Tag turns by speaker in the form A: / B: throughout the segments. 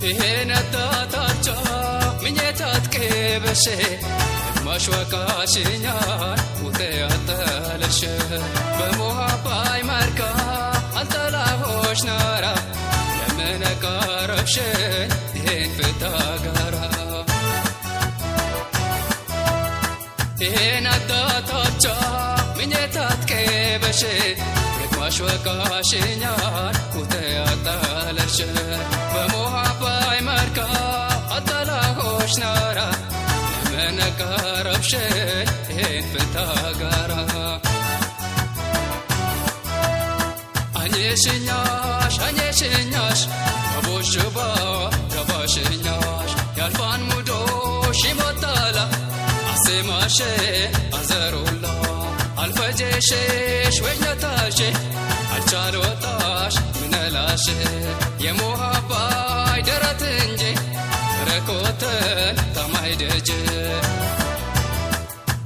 A: ይሄነታታቻ ምኝታትከ በሸ ማሽዋቃሽኛል ውተያተለሽ በሞሃባይ ማርካ አንተላሆሽ ናራ ለመነቃረብሽ ይሄን ፍታጋራ ይሄነታታቻ ምኝታትከ በሸ ማሽዋቃሽኛል ውተያተለሽ በሞሃባይ ማርካ አንተላሆሽ ናራ ለመነቃረብሽ ይሄን ፍታጋራ አኘሽኛሽ አቦሽባ ገባሽኛሽ ያልፋን ሙዶሽ ይሞታላ አሴማሽ አዘሩላ አልፈጀሽሽ ወይነታሽ አልቻልወጣሽ ምነላሽ የሞሃባይ ደረት እንጂ ረኮተን ተማይደጅ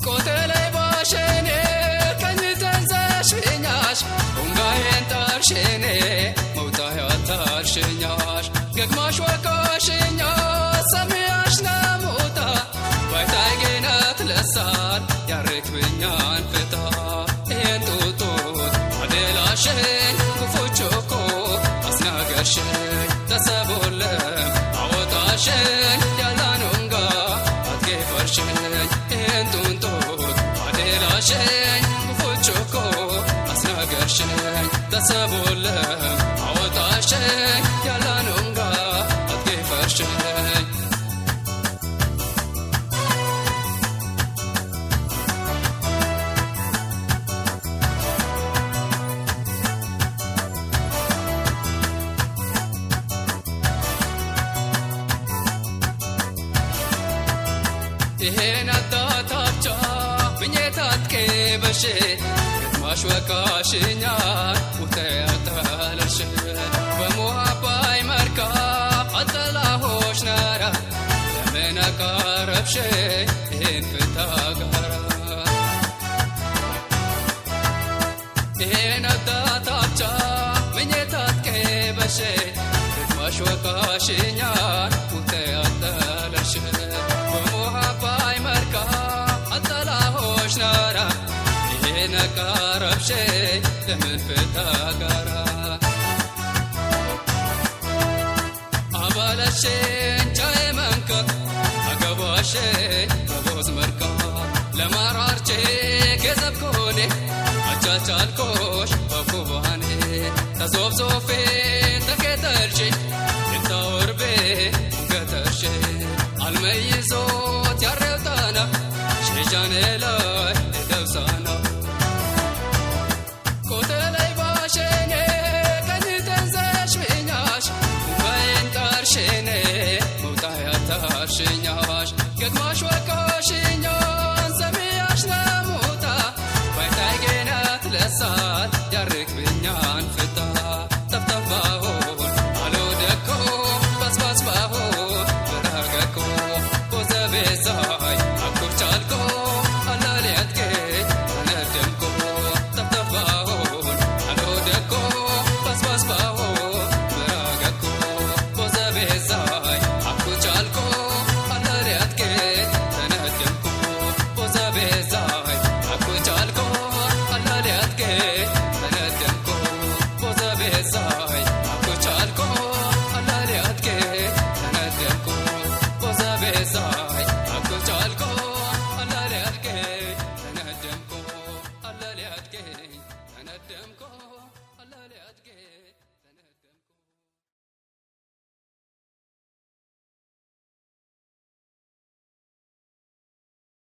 A: ቆተላይ ባሸኔ ከኝተንዘሽኛሽ ኡንጋዬን ጣርሽኔ መውጣያታርሽኛሽ ገግማሽ ወቃሽኛ ሰሚያሽ ነሙታ ባይታይጌነት ለሳን ያርክብኛን ፍታ ይህን ጡጡት አደላሽን ክፉችኮ አስናገርሽኝ ተሰቦለም አወጣሽኝ ያላኑንጋ አትጌፈርሽኝ ይህን ጡጡት አደላሽኝ ክፉችኮ አስናገርሽኝ ተሰቦለም አወጣሽኝ ያላኑንጋ አትጌፈርሽኝ ይሄነታታቻ ምኝታትከ በሸ ማሽዋቃሽኛል ውተያተለሽ በሞሃባይ ማርካ አንተላሆሽ ናራ ለመነቃረብሽ ይሄን ፍታጋራ ይሄነታታቻ ምኝታትከ በሸ ማሽዋቃሽኛል ውተያተለሽ በሞሃባይ ማርካ አንተላሆሽ ናራ ይሄነቃረብሽ ለምን ፍታጋራ አባለሽን ቻይ መንከ አገባሽን በቦዝ መርካ ለማራርቼ ገዘብኮኔ አቻቻልኮሽ በኩባኔ ተዞብዞፌ